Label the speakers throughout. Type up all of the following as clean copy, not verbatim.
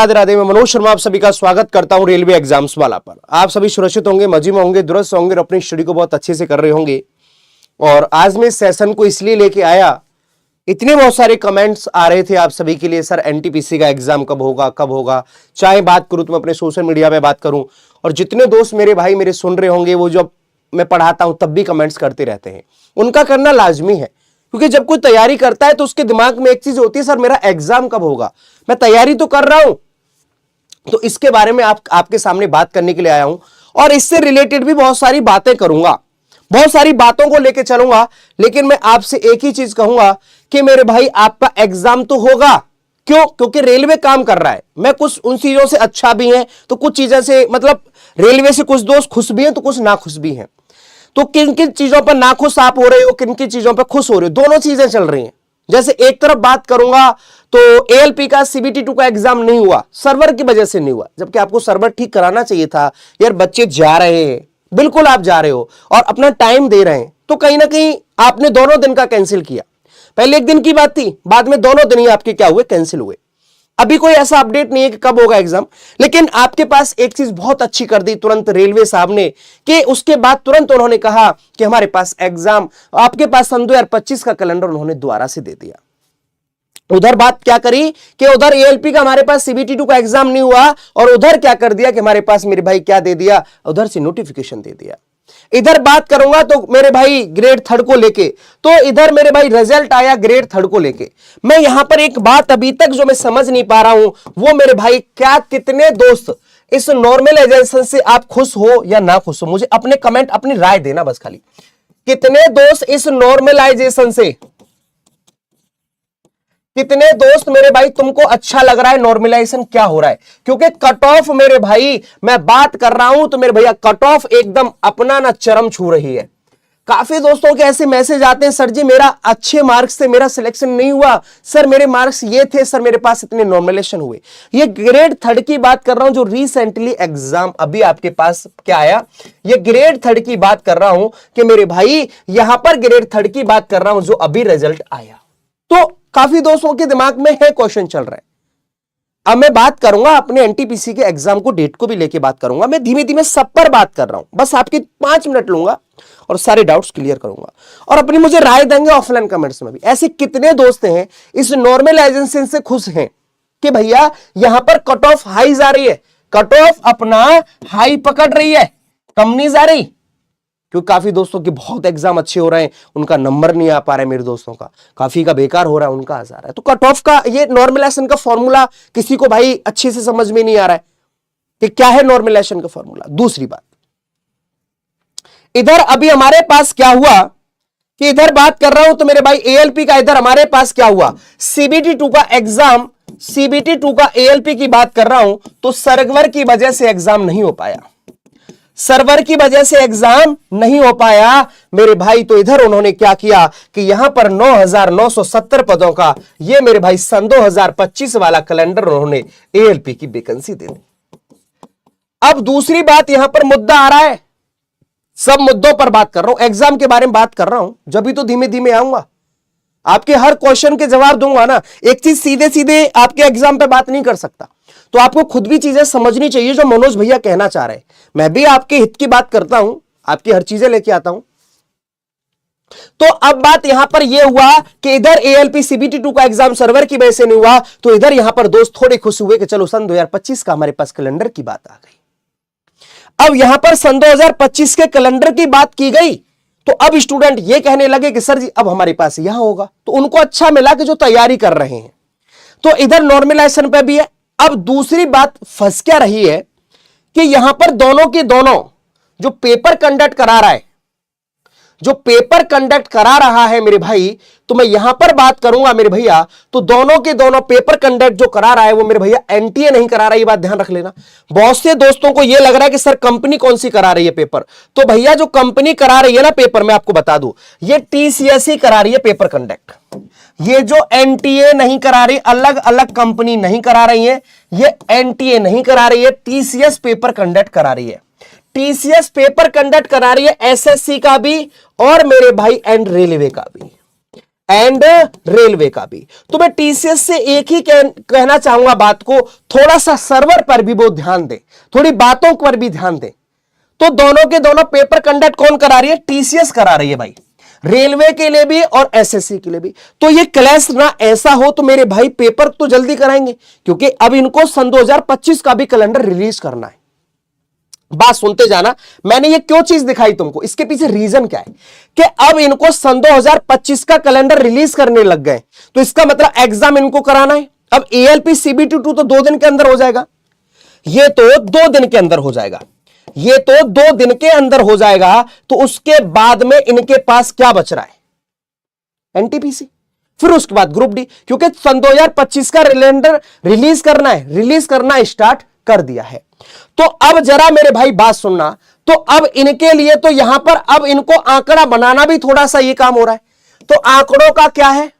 Speaker 1: राधे राधे। मैं मनोज शर्मा आप सभी का स्वागत करता हूं रेलवे एग्जाम्स वाला पर। आप सभी सुरक्षित होंगे, मजे में होंगे, दुरुस्त होंगे और अपनी स्टडी को बहुत अच्छे से कर रहे होंगे। और आज मैं इस सेशन को इसलिए लेके आया, इतने बहुत सारे कमेंट्स आ रहे थे आप सभी के लिए, सर एनटीपीसी का एग्जाम कब होगा। चाहे बात करूं तो मैं अपने सोशल मीडिया पे बात करूं, और जितने दोस्त मेरे भाई मेरे सुन रहे होंगे, वो जब मैं पढ़ाता हूं तब भी कमेंट्स करते रहते हैं। उनका करना लाजमी है, क्योंकि जब कोई तैयारी करता है तो उसके दिमाग में एक चीज होती है, सर मेरा एग्जाम कब होगा, मैं तैयारी तो कर रहा हूं। तो इसके बारे में आपके सामने बात करने के लिए आया हूं, और इससे रिलेटेड भी बहुत सारी बातें करूंगा, बहुत सारी बातों को लेके चलूंगा। लेकिन मैं आपसे एक ही चीज कहूंगा कि मेरे भाई आपका एग्जाम तो होगा। क्यों? क्योंकि रेलवे काम कर रहा है। मैं कुछ उन चीजों से अच्छा भी है, तो कुछ चीजों से मतलब रेलवे से कुछ दोस्त खुश भी हैं तो कुछ नाखुश भी हैं। तो किन किन चीजों पर नाखुश आप हो रहे हो, किन किन चीजों पर खुश हो रहे हो, दोनों चीजें चल रही हैं। जैसे एक तरफ बात करूंगा तो एएलपी का CBT 2 का एग्जाम नहीं हुआ, सर्वर की वजह से नहीं हुआ, जबकि आपको सर्वर ठीक कराना चाहिए था। यार बच्चे जा रहे हैं, बिल्कुल आप जा रहे हो और अपना टाइम दे रहे हैं, तो कहीं ना कहीं आपने दोनों दिन का कैंसिल किया। पहले एक दिन की बात थी, बाद में दोनों दिन ही आपके क्या हुए, कैंसिल हुए। अभी कोई ऐसा अपडेट नहीं है कि कब होगा एग्जाम, लेकिन आपके पास एक चीज बहुत अच्छी कर दी तुरंत रेलवे साहब ने, कि उसके बाद तुरंत उन्होंने कहा कि हमारे पास एग्जाम, आपके पास सन 2025 का कैलेंडर उन्होंने दोबारा से दे दिया। उधर बात क्या करी कि उधर एएलपी का हमारे पास CBT 2 का एग्जाम नहीं हुआ, और उधर क्या कर दिया कि हमारे पास मेरे भाई क्या दे दिया, उधर से नोटिफिकेशन दे दिया। इधर बात करूंगा तो मेरे भाई ग्रेड 3 को लेके, तो इधर मेरे भाई रिजल्ट आया ग्रेड 3 को लेके। मैं यहां पर एक बात अभी तक जो मैं समझ नहीं पा रहा हूं, वो मेरे भाई, क्या कितने दोस्त इस नॉर्मलाइजेशन से आप खुश हो या ना खुश हो, मुझे अपने कमेंट, अपनी राय देना बस खाली। कितने दोस्त इस नॉर्मलाइजेशन से, कितने दोस्त मेरे भाई तुमको अच्छा लग रहा है नॉर्मलाइजेशन क्या हो रहा है? क्योंकि कट ऑफ मेरे भाई, मैं बात कर रहा हूं तो मेरे भैया कट ऑफ एकदम अपना ना चरम छू रही है। काफी दोस्तों के ऐसे मैसेज आते हैं, सर जी मेरा अच्छे मार्क्स से मेरा सिलेक्शन नहीं हुआ, सर मेरे मार्क्स ये थे, सर मेरे पास इतने नॉर्मलाइजेशन हुए। ये ग्रेड 3 की बात कर रहा हूं, जो रिसेंटली एग्जाम अभी आपके पास क्या आया, ये ग्रेड 3 की बात कर रहा हूं कि मेरे भाई यहां पर ग्रेड 3 की बात कर रहा हूं, जो अभी रिजल्ट आया। तो काफी दोस्तों के दिमाग में है, क्वेश्चन चल रहा है। अब मैं बात करूंगा अपने एनटीपीसी के एग्जाम को, डेट को भी लेके बात करूंगा। मैं धीमे धीमे सब पर बात कर रहा हूं, बस आपकी 5 मिनट लूंगा और सारे डाउट्स क्लियर करूंगा, और अपनी मुझे राय देंगे ऑफलाइन कमेंट्स में भी। ऐसे कितने दोस्त हैं इस नॉर्मलाइजेशन से खुश हैं कि भैया यहां पर कट ऑफ हाई जा रही है, कट ऑफ अपना हाई पकड़ रही है, कम नहीं जा रही। क्योंकि काफी दोस्तों के बहुत एग्जाम अच्छे हो रहे हैं, उनका नंबर नहीं आ पा रहा है, मेरे दोस्तों का काफी का बेकार हो रहा है, उनका आ जा रहा है। तो कट ऑफ का ये नॉर्मलाइजेशन का फॉर्मूला किसी को भाई अच्छे से समझ में नहीं आ रहा है कि क्या है नॉर्मलाइजेशन का फॉर्मूला। दूसरी बात, इधर अभी हमारे पास क्या हुआ कि इधर बात कर रहा हूं तो मेरे भाई एएलपी का इधर हमारे पास क्या हुआ, CBT 2 का एग्जाम, CBT 2 का एएलपी की बात कर रहा हूं, तो सर्वर की वजह से एग्जाम नहीं हो पाया, सर्वर की वजह से एग्जाम नहीं हो पाया मेरे भाई। तो इधर उन्होंने क्या किया कि यहां पर 9,970 पदों का ये मेरे भाई सन 2025 वाला कैलेंडर उन्होंने एएलपी की वैकेंसी दे दी। अब दूसरी बात यहां पर मुद्दा आ रहा है, सब मुद्दों पर बात कर रहा हूं, एग्जाम के बारे में बात कर रहा हूं, जब भी तो धीमे धीमे आऊंगा, आपके हर क्वेश्चन के जवाब दूंगा ना। एक चीज सीधे सीधे आपके एग्जाम पे बात नहीं कर सकता, तो आपको खुद भी चीजें समझनी चाहिए जो मनोज भैया कहना चाह रहे हैं। मैं भी आपके हित की बात करता हूं, आपकी हर चीजें लेके आता हूं। तो अब बात यहां पर यह हुआ कि इधर एएलपी CBT 2 का एग्जाम सर्वर की वजह से नहीं हुआ, तो इधर यहां पर दोस्त थोड़े खुश हुए कि चलो सन 2025 का हमारे पास कैलेंडर की बात आ गई। अब यहां पर सन 2025 के कैलेंडर की बात की गई, तो अब स्टूडेंट ये कहने लगे कि सर जी अब हमारे पास यहां होगा, तो उनको अच्छा मिला कि जो तैयारी कर रहे हैं। तो इधर नॉर्मलाइजेशन पे भी है। अब दूसरी बात फंस क्या रही है कि यहां पर दोनों के दोनों जो पेपर कंडक्ट करा रहा है, जो पेपर कंडक्ट करा रहा है मेरे भाई, तो मैं यहां पर बात करूंगा मेरे भैया, तो दोनों के दोनों पेपर कंडक्ट जो करा रहा है वो मेरे भैया एनटीए नहीं करा रहा है, ये बात ध्यान रख लेना। बहुत से दोस्तों को ये लग रहा है कि सर कंपनी कौन सी करा रही है पेपर, तो भैया जो कंपनी करा रही है ना पेपर, मैं आपको बता दूं, ये TCS ही करा रही है पेपर कंडक्ट। ये जो एनटीए नहीं करा रही, अलग अलग कंपनी नहीं करा रही है, ये एनटीए नहीं करा रही है, TCS पेपर कंडक्ट करा रही है। TCS पेपर कंडक्ट करा रही है SSC का भी और मेरे भाई एंड रेलवे का भी। एंड रेलवे का भी। तो मैं टीसीएस से एक ही कहना चाहूंगा बात को, थोड़ा सा सर्वर पर भी वो ध्यान दे, थोड़ी बातों पर भी ध्यान दे। तो दोनों के दोनों पेपर कंडक्ट कौन करा रही है? टीसीएस करा रही है भाई, रेलवे के लिए भी और एसएससी के लिए भी। तो ये क्लैश ना ऐसा हो तो मेरे भाई पेपर तो जल्दी कराएंगे, क्योंकि अब इनको सन 2025 का भी कैलेंडर रिलीज करना है। बात सुनते जाना, मैंने ये क्यों चीज दिखाई तुमको, इसके पीछे रीजन क्या है कि अब इनको सन 2025 का कैलेंडर रिलीज करने लग गए, तो इसका मतलब एग्जाम इनको कराना है। अब एएलपी CBT2 तो 2 दिन के अंदर हो जाएगा, ये तो 2 दिन के अंदर हो जाएगा, ये तो 2 दिन के अंदर हो जाएगा। तो उसके बाद में इनके पास क्या बच रहा है? एनटीपीसी, फिर उसके बाद ग्रुप डी, क्योंकि सन 2025 का कैलेंडर रिलीज करना है, रिलीज करना स्टार्ट कर दिया है। तो अब जरा मेरे भाई बात सुनना, तो अब इनके लिए तो यहां पर अब इनको आंकड़ा बनाना भी थोड़ा सा ये काम हो रहा है। तो आंकड़ों का क्या है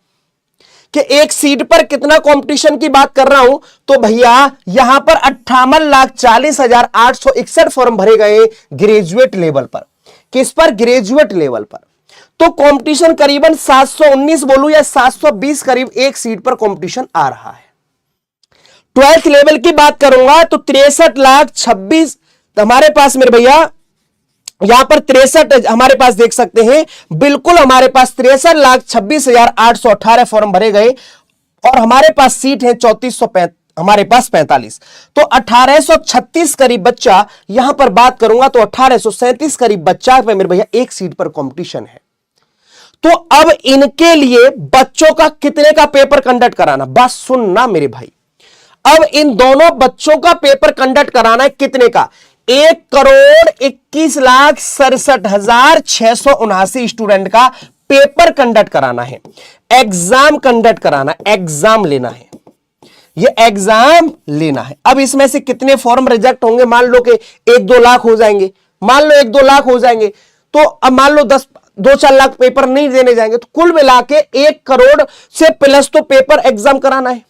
Speaker 1: कि एक सीट पर कितना कंपटीशन की बात कर रहा हूं, तो भैया यहां पर 58,40,861 फॉर्म भरे गए ग्रेजुएट लेवल पर। किस पर? ग्रेजुएट लेवल पर। तो कंपटीशन करीबन 719 बोलूं या 720 करीब एक सीट पर कंपटीशन आ रहा है। 12th लेवल की बात करूंगा तो 63,26,000 हमारे पास मेरे भैया यहां पर 63 हमारे पास देख सकते हैं, बिल्कुल हमारे पास 63,26,818 फॉर्म भरे गए और हमारे पास सीट है 3400, हमारे पास 45। तो 1836 करीब बच्चा, यहां पर बात करूंगा तो 1837 करीब बच्चा पे मेरे भैया एक सीट पर कंपटीशन है। तो अब इनके लिए बच्चों का कितने का पेपर कंडक्ट कराना, बात सुनना मेरे भाई। अब इन दोनों बच्चों का पेपर कंडक्ट कराना है कितने का? 1,21,67,679 स्टूडेंट का पेपर कंडक्ट कराना है, एग्जाम कंडक्ट कराना, एग्जाम लेना है, ये एग्जाम लेना है। अब इसमें से कितने फॉर्म रिजेक्ट होंगे? मान लो कि 1-2 लाख हो जाएंगे, मान लो 1-2 लाख हो जाएंगे, तो अब मान लो 2-4 लाख पेपर नहीं देने जाएंगे, तो कुल मिला के 1 करोड़ से प्लस तो पेपर एग्जाम कराना है।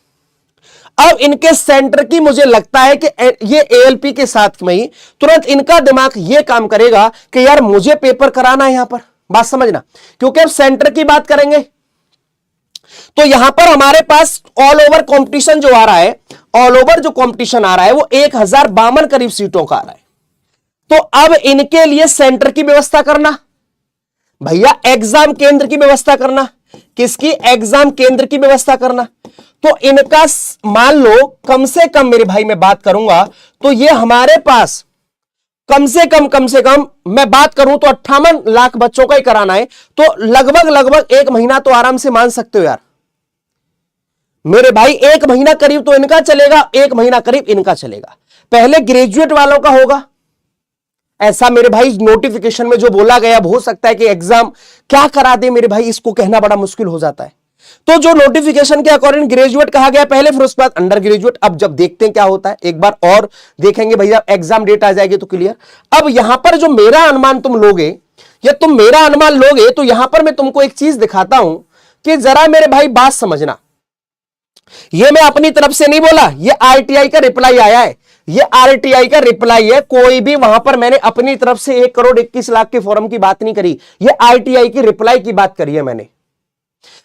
Speaker 1: अब इनके सेंटर की मुझे लगता है कि ये एएलपी के साथ में ही तुरंत इनका दिमाग ये काम करेगा कि यार मुझे पेपर कराना है यहां पर, बात समझना, क्योंकि अब सेंटर की बात करेंगे तो यहां पर हमारे पास ऑल ओवर कंपटीशन जो आ रहा है, ऑल ओवर जो कंपटीशन आ रहा है वो 1052 करीब सीटों का आ रहा है। तो अब इनके लिए सेंटर की व्यवस्था करना, भैया एग्जाम केंद्र की व्यवस्था करना, किसकी? एग्जाम केंद्र की व्यवस्था करना। तो इनका मान लो कम से कम मेरे भाई मैं बात करूंगा तो ये हमारे पास कम से कम मैं बात करूं तो 58 लाख बच्चों का ही कराना है। तो लगभग 1 महीना तो आराम से मान सकते हो यार मेरे भाई, 1 महीना करीब तो इनका चलेगा, 1 महीना करीब इनका चलेगा। पहले ग्रेजुएट वालों का होगा, ऐसा मेरे भाई नोटिफिकेशन में जो बोला गया, हो सकता है कि एग्जाम क्या करा दे मेरे भाई, इसको कहना बड़ा मुश्किल हो जाता है। तो जो नोटिफिकेशन के अकॉर्डिंग ग्रेजुएट कहा गया पहले, फिर उसके बाद अंडर ग्रेजुएट। अब जब देखते हैं क्या होता है, एक बार और देखेंगे भैया, एग्जाम डेट आ जाएगी तो क्लियर। अब यहां पर जो मेरा अनुमान तुम लोगे या तुम मेरा अनुमान लोगे, तो यहां पर मैं तुमको एक चीज दिखाता हूं कि जरा मेरे भाई बात समझना, ये मैं अपनी तरफ से नहीं बोला, ये आरटीआई का रिप्लाई आया है, ये आरटीआई का रिप्लाई है, कोई भी वहां पर मैंने अपनी तरफ से 1,21,00,000 के फॉर्म की बात नहीं करी, ये आरटीआई की रिप्लाई की बात करी है मैंने।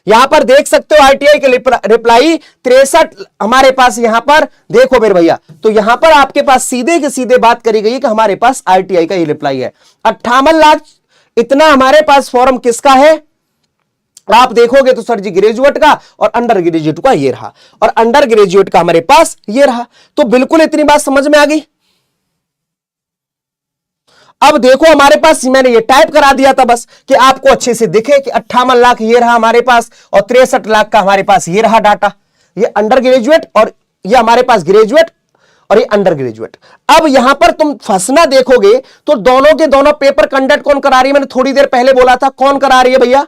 Speaker 1: यहां पर देख सकते हो आरटीआई के रिप्लाई 63 हमारे पास, यहां पर देखो मेरे भैया, तो यहां पर आपके पास सीधे के सीधे बात करी गई कि हमारे पास आरटीआई का ये रिप्लाई है। 58 लाख इतना हमारे पास फॉर्म किसका है? आप देखोगे तो सर जी ग्रेजुएट का और अंडर ग्रेजुएट का ये रहा, और अंडर ग्रेजुएट का हमारे पास ये रहा। तो बिल्कुल इतनी बात समझ में आ गई। अब देखो हमारे पास, मैंने ये टाइप करा दिया था बस कि आपको अच्छे से दिखे कि 58 लाख ये रहा हमारे पास और 63 लाख का हमारे पास ये रहा डाटा, ये अंडर ग्रेजुएट और ये हमारे पास ग्रेजुएट और ये अंडर ग्रेजुएट। अब यहां पर तुम फंसना देखोगे तो दोनों के दोनों पेपर कंडक्ट कौन करा रही है? मैंने थोड़ी देर पहले बोला था कौन करा रही है भैया,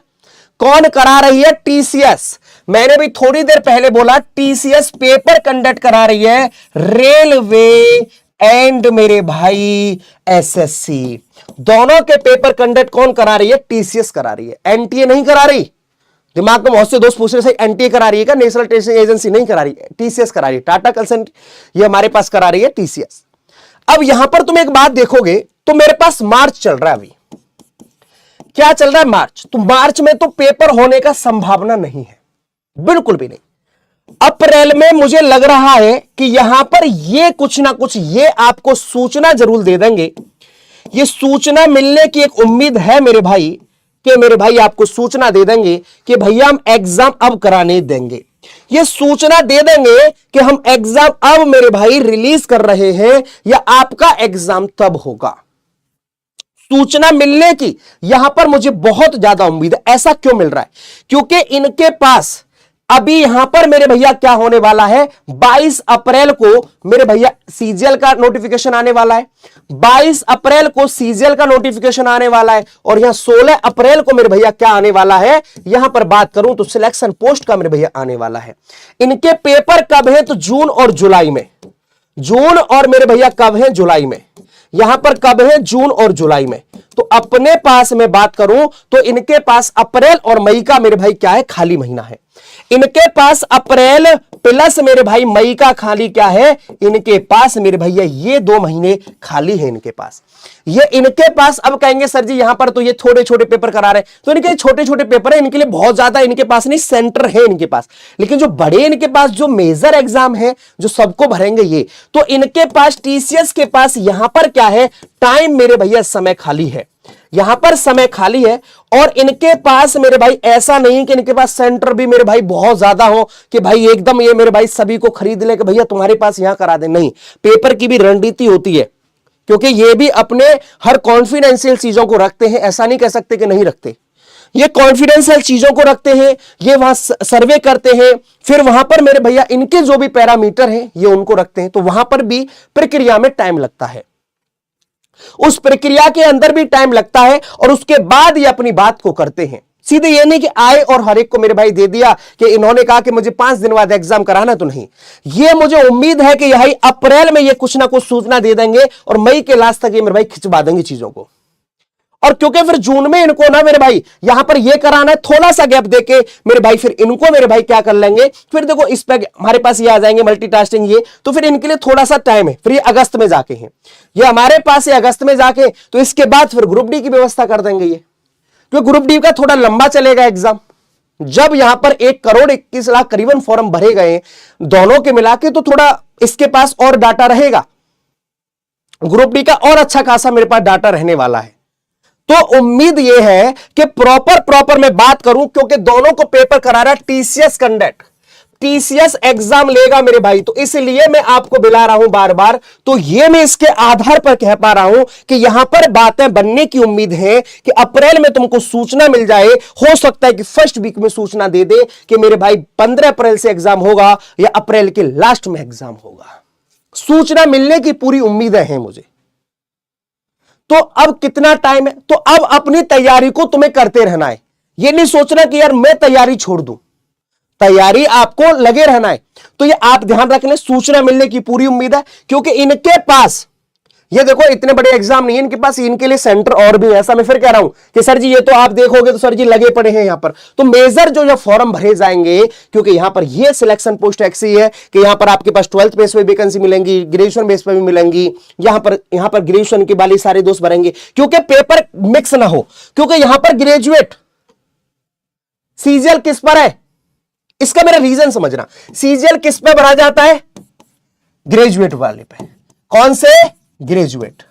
Speaker 1: कौन करा रही है? टीसीएस। मैंने भी थोड़ी देर पहले बोला टीसीएस पेपर कंडक्ट करा रही है, रेलवे एंड मेरे भाई एसएससी, दोनों के पेपर कंडक्ट कौन करा रही है? टीसीएस करा रही है, एनटीए नहीं करा रही। दिमाग में बहुत से दोस्त पूछ रहे हैं एनटीए करा रही है क्या? नेशनल टेस्टिंग एजेंसी नहीं करा रही है, टीसीएस करा रही है, टाटा कंसल्टेंट ये हमारे पास करा रही है टीसीएस। अब यहां पर तुम एक बात देखोगे तो मेरे पास मार्च चल रहा है अभी, क्या चल रहा है, मार्च। तो मार्च में तो पेपर होने का संभावना नहीं है, बिल्कुल भी नहीं। अप्रैल में मुझे लग रहा है कि यहां पर ये कुछ ना कुछ ये आपको सूचना जरूर दे देंगे। ये सूचना मिलने की एक उम्मीद है मेरे भाई, कि मेरे भाई आपको सूचना दे देंगे कि भैया हम एग्जाम अब कराने देंगे। ये सूचना दे देंगे कि हम एग्जाम अब मेरे भाई रिलीज कर रहे हैं या आपका एग्जाम तब होगा। सूचना मिलने की यहां पर मुझे बहुत ज्यादा उम्मीद है। ऐसा क्यों मिल रहा है? क्योंकि इनके पास अभी यहां पर मेरे भैया क्या होने वाला है, 22 अप्रैल को मेरे भैया सीजीएल का नोटिफिकेशन आने वाला है। 22 अप्रैल को सीजीएल का नोटिफिकेशन आने वाला है और यहां 16 अप्रैल को मेरे भैया क्या आने वाला है, यहां पर बात करूं तो सिलेक्शन पोस्ट का मेरे भैया आने वाला है। इनके पेपर कब है? तो जून और जुलाई में। जून और मेरे भैया कब है? जुलाई में। यहां पर कब है? जून और जुलाई में। तो अपने पास में बात करूं तो इनके पास अप्रैल और मई का मेरे भाई क्या है? खाली महीना है। इनके पास अप्रैल प्लस मेरे भाई मई का खाली क्या है? इनके पास मेरे भैया ये 2 महीने खाली है इनके पास। ये इनके पास अब कहेंगे सर जी यहां पर तो ये छोटे छोटे पेपर करा रहे हैं, तो इनके छोटे छोटे पेपर है, इनके लिए बहुत ज्यादा इनके पास नहीं सेंटर है इनके पास। लेकिन जो बड़े इनके पास जो मेजर एग्जाम है जो सबको भरेंगे ये, तो इनके पास टीसीएस के पास यहां पर क्या है? टाइम मेरे भैया समय खाली है, यहां पर समय खाली है। और इनके पास मेरे भाई ऐसा नहीं कि इनके पास सेंटर भी मेरे भाई बहुत ज्यादा हो कि भाई एकदम ये मेरे भाई सभी को खरीद ले कि भैया तुम्हारे पास यहां करा दे। नहीं, पेपर की भी रणनीति होती है, क्योंकि ये भी अपने हर कॉन्फिडेंशियल चीजों को रखते हैं। ऐसा नहीं कह सकते कि नहीं रखते, ये कॉन्फिडेंशियल चीजों को रखते हैं, ये वहां सर्वे करते हैं, फिर वहां पर मेरे भैया इनके जो भी पैरामीटर हैं ये उनको रखते हैं। तो वहां पर भी प्रक्रिया में टाइम लगता है, उस प्रक्रिया के अंदर भी टाइम लगता है और उसके बाद ये अपनी बात को करते हैं। सीधे ये नहीं कि आए और हर एक को मेरे भाई दे दिया कि इन्होंने कहा कि मुझे 5 दिन बाद एग्जाम कराना, तो नहीं। ये मुझे उम्मीद है कि यही अप्रैल में ये कुछ ना कुछ सूचना दे देंगे और मई के लास्ट तक ये मेरे भाई खिंचवा देंगे चीजों को। और क्योंकि फिर जून में इनको ना मेरे भाई यहां पर ये कराना है, थोड़ा सा गैप देके मेरे भाई फिर इनको मेरे भाई क्या कर लेंगे, फिर देखो इस पे हमारे पास ये आ जाएंगे मल्टीटास्किंग ये, तो फिर इनके लिए थोड़ा सा टाइम है। फिर ये अगस्त में जाके हैं, ये हमारे पास है अगस्त में जाके, तो इसके बाद फिर ग्रुप डी की व्यवस्था कर देंगे ये, क्योंकि ग्रुप डी का थोड़ा लंबा चलेगा एग्जाम। जब यहां पर 1,21,00,000 करीबन फॉर्म भरे गए दोनों के मिला के, तो थोड़ा इसके पास और डाटा रहेगा, ग्रुप डी का और अच्छा खासा मेरे पास डाटा रहने वाला है। तो उम्मीद यह है कि प्रॉपर मैं बात करूं, क्योंकि दोनों को पेपर करा रहा है टीसीएस कंडक्ट, टीसीएस एग्जाम लेगा मेरे भाई, तो इसलिए मैं आपको बुला रहा हूं बार बार। तो ये मैं इसके आधार पर कह पा रहा हूं कि यहां पर बातें बनने की उम्मीद है कि अप्रैल में तुमको सूचना मिल जाए। हो सकता है कि फर्स्ट वीक में सूचना दे दे कि मेरे भाई 15 अप्रैल से एग्जाम होगा या अप्रैल के लास्ट में एग्जाम होगा। सूचना मिलने की पूरी उम्मीदें हैं मुझे। तो अब कितना टाइम है? तो अब अपनी तैयारी को तुम्हें करते रहना है, यह नहीं सोचना कि यार मैं तैयारी छोड़ दूं, तैयारी आपको लगे रहना है। तो ये आप ध्यान रख लें, सूचना मिलने की पूरी उम्मीद है, क्योंकि इनके पास ये देखो इतने बड़े एग्जाम नहीं है इनके पास, इनके लिए सेंटर और भी है। ऐसा मैं फिर कह रहा हूं कि सर जी ये तो आप देखोगे तो सर जी लगे पड़े हैं यहां पर, तो मेजर जो ये फॉर्म भरे जाएंगे, क्योंकि यहां पर ये सिलेक्शन पोस्ट ऐसी है कि यहां पर आपके पास 12th बेस पे वैकेंसी मिलेंगी, ग्रेजुएशन बेस पे भी मिलेंगी। यहां पर ग्रेजुएशन के वाले सारे दोस्त भरेंगे, क्योंकि पेपर मिक्स ना हो, क्योंकि यहां पर ग्रेजुएट सीजीएल किस पर है, इसका मेरा रीजन समझना। सीजीएल किस पे भरा जाता है? ग्रेजुएट वाले पे। कौन से? ग्रेजुएट।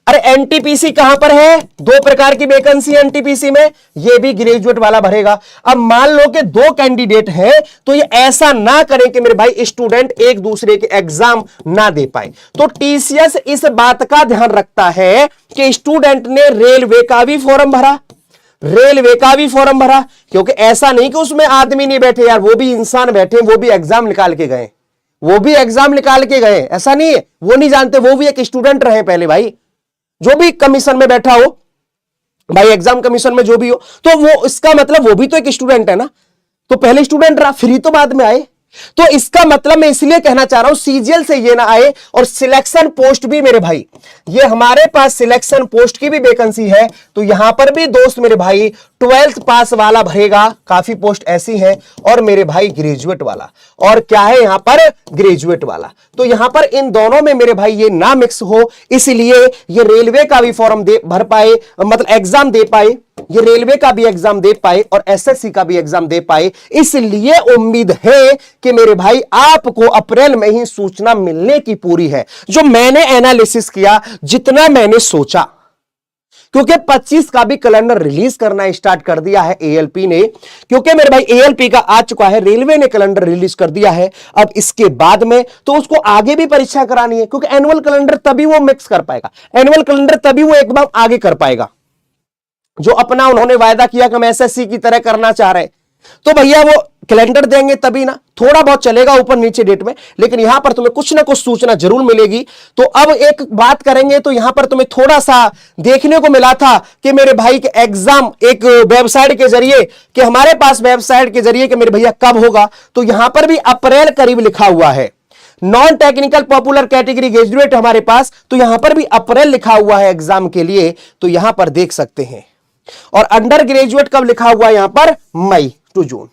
Speaker 1: अरे एनटीपीसी कहां पर है? 2 प्रकार की वैकेंसी एनटीपीसी में, ये भी ग्रेजुएट वाला भरेगा। अब मान लो कि 2 कैंडिडेट हैं, तो ये ऐसा ना करें कि मेरे भाई स्टूडेंट एक दूसरे के एग्जाम ना दे पाए। तो टीसीएस इस बात का ध्यान रखता है कि स्टूडेंट ने रेलवे का भी फॉर्म भरा, क्योंकि ऐसा नहीं कि उसमें आदमी नहीं बैठे यार, वो भी इंसान बैठे, वो भी एग्जाम निकाल के गए, ऐसा नहीं है, वो नहीं जानते, वो भी एक स्टूडेंट रहे पहले भाई। जो भी कमीशन में बैठा हो भाई, एग्जाम कमीशन में जो भी हो, तो वो इसका मतलब वो भी तो एक स्टूडेंट है ना, तो पहले स्टूडेंट रहा, फिर ही तो बाद में आए। तो इसका मतलब मैं इसलिए कहना चाह रहा हूं सीजीएल से ये ना आए। और सिलेक्शन पोस्ट भी मेरे भाई, ये हमारे पास सिलेक्शन पोस्ट की भी वैकेंसी है, तो यहां पर भी दोस्त मेरे भाई ट्वेल्थ पास वाला भरेगा, काफी पोस्ट ऐसी हैं, और मेरे भाई ग्रेजुएट वाला, और क्या है यहां पर ग्रेजुएट वाला। तो यहां पर इन दोनों में मेरे भाई ये ना मिक्स हो, इसलिए ये रेलवे का भी फॉर्म भर पाए, मतलब एग्जाम दे पाए, ये रेलवे का भी एग्जाम दे पाए और एसएससी का भी एग्जाम दे पाए। इसलिए उम्मीद है कि मेरे भाई आपको अप्रैल में ही सूचना मिलने की पूरी है। जो मैंने एनालिसिस किया, जितना मैंने सोचा, क्योंकि 25 का भी कैलेंडर रिलीज करना स्टार्ट कर दिया है एएलपी ने, क्योंकि मेरे भाई एएलपी का आ चुका है, रेलवे ने कैलेंडर रिलीज कर दिया है। अब इसके बाद में तो उसको आगे भी परीक्षा करानी है, क्योंकि एनुअल कैलेंडर तभी वो मिक्स कर पाएगा, एनुअल कैलेंडर तभी वो एकदम आगे कर पाएगा जो अपना उन्होंने वायदा किया कि हम एसएससी की तरह करना चाह रहे हैं। तो भैया वो कैलेंडर देंगे तभी ना, थोड़ा बहुत चलेगा ऊपर नीचे डेट में, लेकिन यहां पर तुम्हें कुछ ना कुछ सूचना जरूर मिलेगी। तो अब एक बात करेंगे, तो यहां पर तुम्हें थोड़ा सा देखने को मिला था कि मेरे भाई के एग्जाम एक वेबसाइट के जरिए, कि हमारे पास वेबसाइट के जरिए कि मेरे भैया कब होगा, तो यहां पर भी अप्रैल करीब लिखा हुआ है। Non technical popular category graduate हमारे पास, तो यहां पर भी अप्रैल लिखा हुआ है एग्जाम के लिए, तो यहां पर देख सकते हैं। और अंडर ग्रेजुएट कब लिखा हुआ है यहां पर, मई टू जून।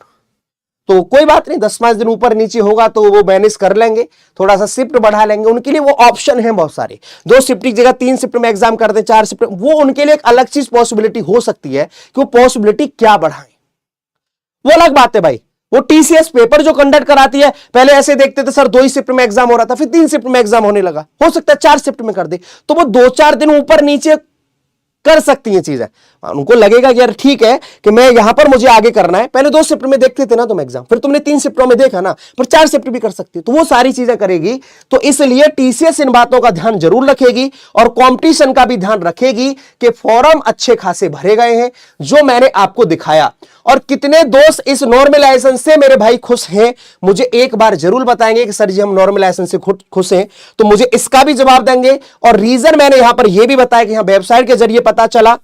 Speaker 1: तो कोई बात नहीं, 10-5 दिन ऊपर नीचे होगा तो वो मैनेज कर लेंगे, थोड़ा सा शिफ्ट बढ़ा लेंगे, उनके लिए वो ऑप्शन है बहुत सारे। 2 शिफ्ट की जगह 3 शिफ्ट में एग्जाम कर दे, 4 शिफ्ट, वो उनके लिए एक अलग चीज पॉसिबिलिटी हो सकती है कि वो पॉसिबिलिटी क्या बढ़ाएं, वो अलग बात है भाई। वो टीसीएस पेपर जो कंडक्ट कराती है, पहले ऐसे देखते थे सर 2 ही शिफ्ट में एग्जाम हो रहा था, फिर 3 शिफ्ट में एग्जाम होने लगा, हो सकता है 4 शिफ्ट में कर दे, तो वो 2-4 दिन ऊपर नीचे कर सकती है चीजें। उनको लगेगा कि यार ठीक है कि मैं यहां पर मुझे आगे करना है, पहले 2 शिफ्ट में देखते थे ना तुम एग्जाम, फिर तुमने 3 शिफ्टों में देखा ना, पर 4 शिफ्ट भी कर सकती है, तो वो सारी चीजें करेगी। तो इसलिए टीसीएस इन बातों का ध्यान जरूर रखेगी और कंपटीशन का भी ध्यान रखेगी कि फॉर्म अच्छे खासे भरे गए हैं जो मैंने आपको दिखाया। और कितने दोस्त इस नॉर्मलाइजेशन से मेरे भाई खुश हैं, मुझे एक बार जरूर बताएंगे कि सर जी हम नॉर्मलाइजेशन से खुश हैं, तो मुझे इसका भी जवाब देंगे। और रीजन मैंने यहां पर यह भी बताया कि यहां वेबसाइट के जरिए पता चला,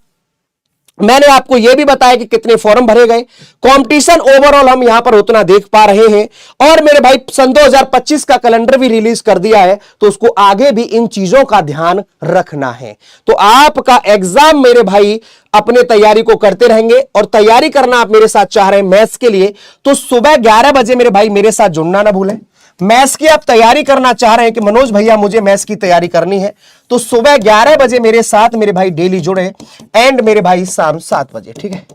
Speaker 1: मैंने आपको यह भी बताया कि कितने फॉर्म भरे गए, कंपटीशन ओवरऑल हम यहां पर उतना देख पा रहे हैं। और मेरे भाई सन 2025 का कैलेंडर भी रिलीज कर दिया है, तो उसको आगे भी इन चीजों का ध्यान रखना है। तो आपका एग्जाम मेरे भाई अपने तैयारी को करते रहेंगे, और तैयारी करना आप मेरे साथ चाह रहे हैं मैथ्स के लिए, तो सुबह 11 बजे मेरे भाई मेरे साथ जुड़ना ना भूलें। मैथ्स की आप तैयारी करना चाह रहे हैं कि मनोज भैया मुझे मैथ्स की तैयारी करनी है, तो सुबह 11 बजे मेरे साथ मेरे भाई डेली जुड़े, एंड मेरे भाई शाम 7 बजे, ठीक है।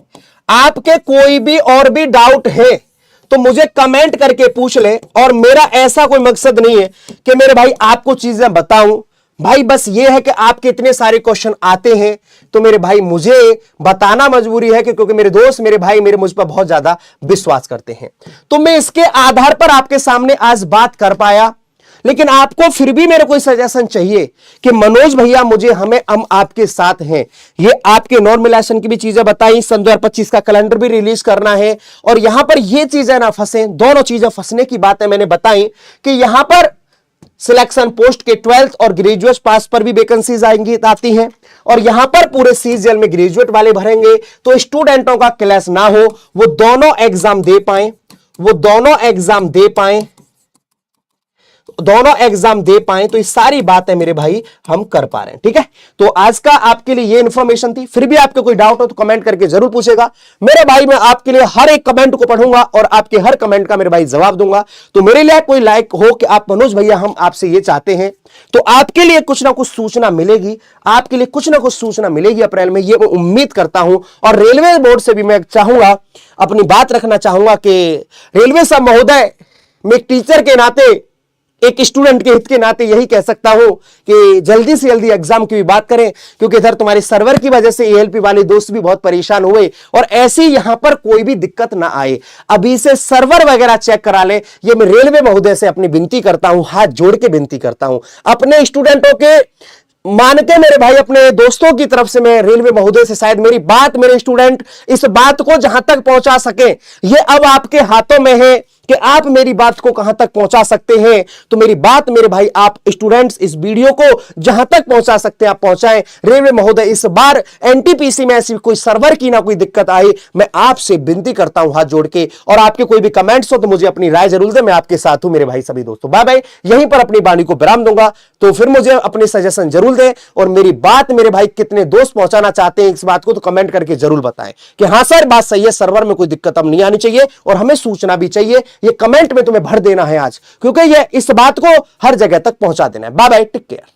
Speaker 1: आपके कोई भी और भी डाउट है तो मुझे कमेंट करके पूछ ले, और मेरा ऐसा कोई मकसद नहीं है कि मेरे भाई आपको चीजें बताऊं भाई, बस ये है कि आपके इतने सारे क्वेश्चन आते हैं, तो मेरे भाई मुझे बताना मजबूरी है कि क्योंकि मेरे दोस्त मेरे भाई मेरे मुझ पर बहुत ज्यादा विश्वास करते हैं, तो मैं इसके आधार पर आपके सामने आज बात कर पाया। लेकिन आपको फिर भी मेरे कोई सजेशन चाहिए कि मनोज भैया मुझे हम आपके साथ हैं, ये आपके नॉर्मलाइजेशन की भी चीजें बताई, सन 2025 का कैलेंडर भी रिलीज करना है, और यहां पर ये चीजें ना फंसे, दोनों चीजें फंसने की बातें मैंने बताई कि यहां पर सिलेक्शन पोस्ट के 12th और ग्रेजुएट पास पर भी वैकेंसीज आती हैं, और यहां पर पूरे सीजीएल में ग्रेजुएट वाले भरेंगे, तो स्टूडेंटों का क्लैश ना हो, वो दोनों एग्जाम दे पाए, तो ये सारी बातें मेरे भाई हम कर पा रहे हैं, ठीक है। तो आज का आपके लिए ये इंफॉर्मेशन थी। फिर भी आपके कोई डाउट हो तो कमेंट करके जरूर पूछेगा मेरे भाई, मैं आपके लिए हर एक कमेंट को पढ़ूंगा और आपके हर कमेंट का मेरे भाई जवाब दूंगा। तो मेरे लिए कोई लाइक हो कि आप मनोज भैया हम आपसे ये चाहते हैं, तो आपके लिए कुछ ना कुछ सूचना मिलेगी, अप्रैल में, ये मैं उम्मीद करता हूं। और रेलवे बोर्ड से भी मैं चाहूंगा, अपनी बात रखना चाहूंगा कि रेलवे साहब महोदय, मैं एक टीचर के नाते, एक स्टूडेंट के हित के नाते यही कह सकता हूं कि जल्दी से जल्दी एग्जाम की भी बात करें, क्योंकि इधर तुम्हारे सर्वर की वजह से एएलपी वाले दोस्त भी बहुत परेशान हुए, और ऐसी यहां पर कोई भी दिक्कत ना आए, अभी से सर्वर वगैरह चेक करा ले। ये मैं रेलवे महोदय से अपनी विनती करता हूं, हाथ जोड़ के विनती करता हूं, अपने स्टूडेंटों के मानते मेरे भाई, अपने दोस्तों की तरफ से मैं रेलवे महोदय से शायद मेरी बात, मेरे स्टूडेंट इस बात को जहां तक पहुंचा सके, ये अब आपके हाथों में है कि आप मेरी बात को कहां तक पहुंचा सकते हैं। तो मेरी बात मेरे भाई, आप स्टूडेंट्स इस वीडियो को जहां तक पहुंचा सकते हैं आप पहुंचाएं। रेलवे महोदय, इस बार एनटीपीसी में ऐसी कोई सर्वर की ना कोई दिक्कत आई, मैं आपसे विनती करता हूं हाथ जोड़ के। और आपके कोई भी कमेंट्स हो तो मुझे अपनी राय जरूर दें, मैं आपके साथ हूं मेरे भाई सभी दोस्तों। बाय बाय, यहीं पर अपनी वाणी को विराम दूंगा। तो फिर मुझे अपने सजेशन जरूर दें, और मेरी बात मेरे भाई कितने दोस्त पहुंचाना चाहते हैं इस बात को, तो कमेंट करके जरूर बताएं कि हां सर बात सही है, सर्वर में कोई दिक्कत अब नहीं आनी चाहिए और हमें सूचना भी चाहिए। ये कमेंट में तुम्हें भर देना है आज, क्योंकि ये इस बात को हर जगह तक पहुंचा देना है। Bye bye, take care.